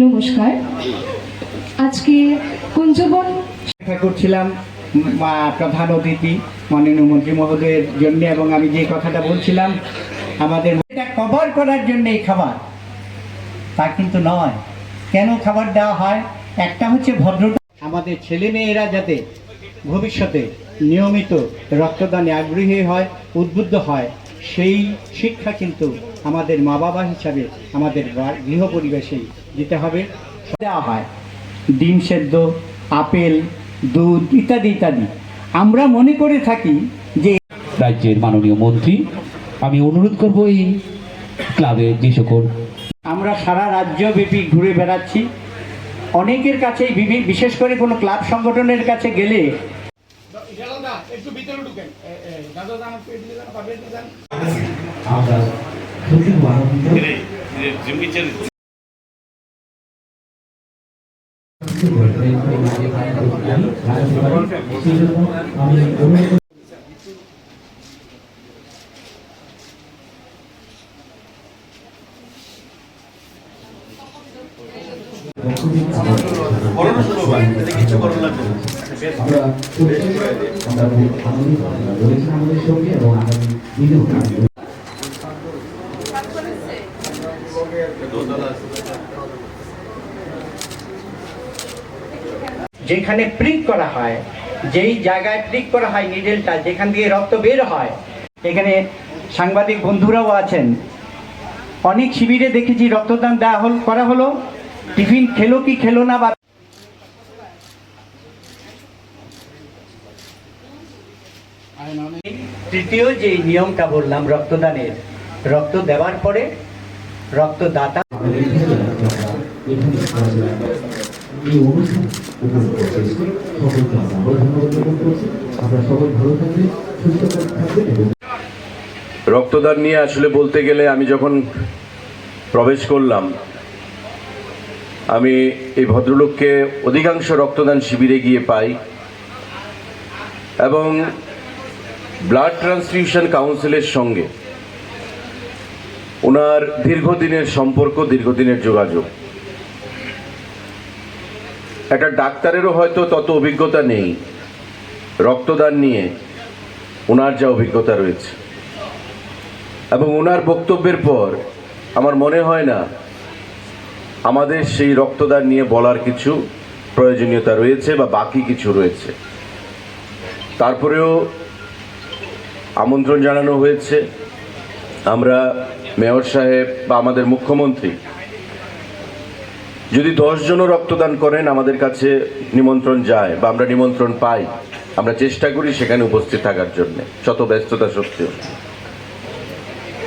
নমস্কার। আজকে কুঞ্জবন করছিলাম প্রধান অতিথি মাননীয় মন্ত্রী মহোদয়ের জন্য, এবং আমি যে কথাটা বলছিলাম আমাদের এটা কভার করার জন্য এই খাবার, তা কিন্তু নয়। কেন খাবার দেওয়া হয়? একটা হচ্ছে ভদ্রতা, আমাদের ছেলেমেয়েরা যাতে ভবিষ্যতে নিয়মিত রক্তদানে আগ্রহী হয়, উদ্বুদ্ধ হয়, সেই শিক্ষা কিন্তু আমাদের মা বাবা হিসাবে আমাদের গৃহ পরিবেশেই দিতে হবে। দেওয়া হয় ডিম সেদ্ধ, আপেল, দুধ ইত্যাদি ইত্যাদি। আমরা মনে করে থাকি যে রাজ্যের মাননীয় মন্ত্রী, আমি অনুরোধ করব এই ক্লাবের যে সকল আমরা সারা রাজ্যব্যাপী ঘুরে বেড়াচ্ছি, অনেকের কাছেই বিশেষ করে কোনো ক্লাব সংগঠনের কাছে গেলে যেখানে প্রিক করা হয়, যেই জায়গায় প্রিক করা হয় নিডেলটা, যেখান দিয়ে রক্ত বের হয়, এখানে সাংবাদিক বন্ধুরাও আছেন। অনেক শিবিরে দেখেছি রক্তদান করা হলো, টিফিন খেলো কি খেলো না, বা তৃতীয় যে নিয়মটা বললাম রক্তদানের, রক্ত দেওয়ার পরে রক্তদাতা রক্তদান নিয়ে আসলে বলতে গেলে আমি যখন প্রবেশ করলাম, আমি এই ভদ্রলোককে অধিকাংশ রক্তদান শিবিরে গিয়ে পাই, এবং ব্লাড ট্রান্সফিউশন কাউন্সিলের সঙ্গে ওনার দীর্ঘদিনের সম্পর্ক, দীর্ঘদিনের যোগাযোগ। একটা ডাক্তারেরও হয়তো তত অভিজ্ঞতা নেই, রক্তদান নিয়ে ওনার যা অভিজ্ঞতা রয়েছে। এবং ওনার বক্তব্যের পর আমার মনে হয় না আমাদের সেই রক্তদান নিয়ে বলার কিছু প্রয়োজনীয়তা রয়েছে বা বাকি কিছু রয়েছে। তারপরেও আমন্ত্রণ জানানো হয়েছে, আমরা মেয়র সাহেব বা আমাদের মুখ্যমন্ত্রী যদি 10 জনও রক্তদান করেন, আমাদের কাছে নিমন্ত্রণ যায় বা আমরা নিমন্ত্রণ পাই, আমরা চেষ্টা করি সেখানে উপস্থিত থাকার জন্য, শত ব্যস্ততা সত্ত্বেও।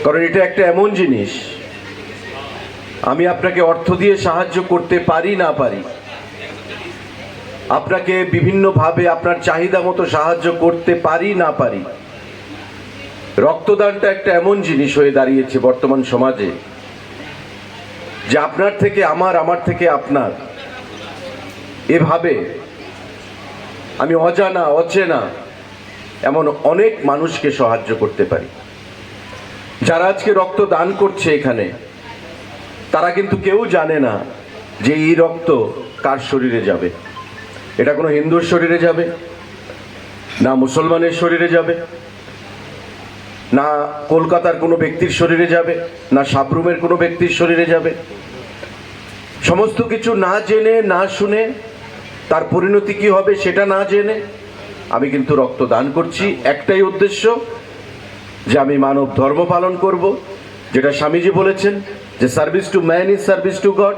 কারণ এটা একটা এমন জিনিস, আমি আপনাকে অর্থ দিয়ে সাহায্য করতে পারি না পারি, আপনাকে বিভিন্নভাবে আপনার চাহিদা মতো সাহায্য করতে পারি না পারি, রক্তদানটা একটা এমন জিনিস হয়ে দাঁড়িয়েছে বর্তমান সমাজে যে আপনার থেকে আমার, আমার থেকে আপনার, এভাবে আমি অজানা অচেনা এমন অনেক মানুষকে সাহায্য করতে পারি। যারা আজকে রক্ত দান করছে এখানে, তারা কিন্তু কেউ জানে না যে এই রক্ত কার শরীরে যাবে। এটা কোনো হিন্দুর শরীরে যাবে না, মুসলমানের শরীরে যাবে না, কলকাতার কোনো ব্যক্তির শরীরে যাবে না, সাবরুমের কোনো ব্যক্তির শরীরে যাবে। সমস্ত কিছু না জেনে না শুনে, তার পরিণতি কি হবে সেটা না জেনে আমি কিন্তু রক্ত দান করছি। একটাই উদ্দেশ্য, যে আমি মানব ধর্ম পালন করব, যেটা স্বামীজি বলেছেন যে service to man is service to god.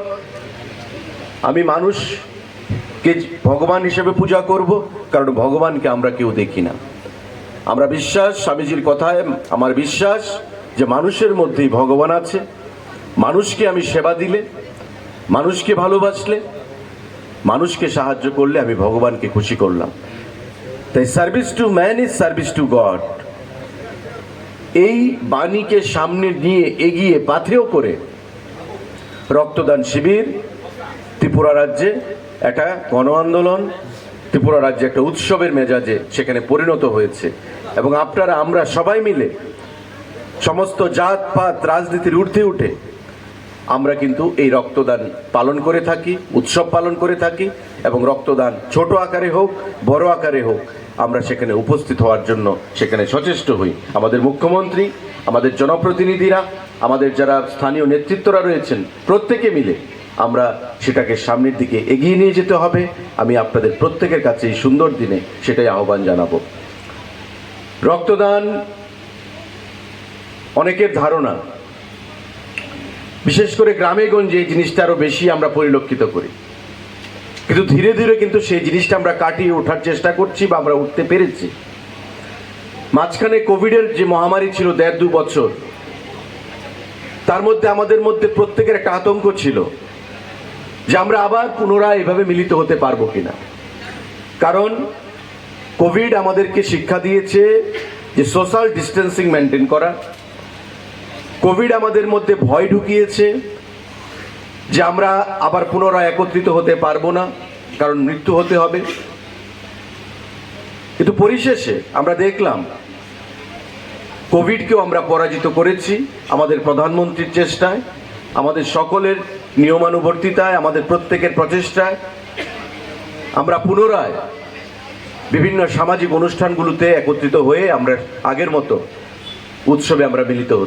আমি মানুষকে ভগবান হিসেবে পূজা করব, কারণ ভগবানকে আমরা কেউ দেখি না। আমরা বিশ্বাস, স্বামীজির কথায় আমার বিশ্বাস যে মানুষের মধ্যেই ভগবান আছে। মানুষকে আমি সেবা দিলে, মানুষকে ভালোবাসলে, মানুষকে সাহায্য করলে আমি ভগবানকে খুশি করলাম। তাই service to man is service to god, এই বাণীকে সামনে নিয়ে এগিয়ে পাথেয় করে রক্তদান শিবির ত্রিপুরা রাজ্যে একটা গণ আন্দোলন, ত্রিপুরা রাজ্যে একটা উৎসবের মেজাজে সেখানে পরিণত হয়েছে। এবং আপনারা, আমরা সবাই মিলে সমস্ত জাত পাত রাজনীতির ঊর্ধ্বে উঠে আমরা কিন্তু এই রক্তদান পালন করে থাকি, উৎসব পালন করে থাকি, এবং রক্তদান ছোট আকারে হোক বড় আকারে হোক আমরা সেখানে উপস্থিত হওয়ার জন্য সেখানে সচেষ্ট হই। আমাদের মুখ্যমন্ত্রী, আমাদের জনপ্রতিনিধিরা, আমাদের যারা স্থানীয় নেতৃত্বরা রয়েছেন, প্রত্যেকে মিলে আমরা সেটাকে সামনের দিকে এগিয়ে নিয়ে যেতে হবে। আমি আপনাদের প্রত্যেকের কাছে এই সুন্দর দিনে সেটাই আহ্বান জানাবো। রক্তদান অনেকের ধারণা, বিশেষ করে গ্রামে গঞ্জে এই জিনিসটা আরো বেশি আমরা পরিলক্ষিত করি, কিন্তু ধীরে ধীরে কিন্তু সেই জিনিসটা আমরা কাটিয়ে ওঠার চেষ্টা করছি বা আমরা উঠতে পেরেছি। মাঝখানে কোভিডের যে মহামারী ছিল 1.5-2 বছর, তার মধ্যে আমাদের মধ্যে প্রত্যেকের একটা আতঙ্ক ছিল যে আমরা আবার পুনরায় এভাবে মিলিত হতে পারবো কিনা। কারণ কোভিড আমাদেরকে শিক্ষা দিয়েছে যে সোশ্যাল ডিস্টেন্সিং মেনটেন করা। কোভিড আমাদের মধ্যে ভয় ঢুকিয়েছে যে আমরা আবার পুনরায় একত্রিত হতে পারবো না, কারণ মৃত্যু হতে হবে। কিন্তু পরিশেষে আমরা দেখলাম কোভিডকেও আমরা পরাজিত করেছি আমাদের প্রধানমন্ত্রীর চেষ্টায়, আমাদের সকলের নিয়মানুবর্তিতায়, আমাদের প্রত্যেকের প্রচেষ্টায় আমরা পুনরায় বিভিন্ন সামাজিক অনুষ্ঠানগুলোতে একত্রিত হয়ে আমরা আগের মতো উৎসবে আমরা মিলিত হচ্ছি।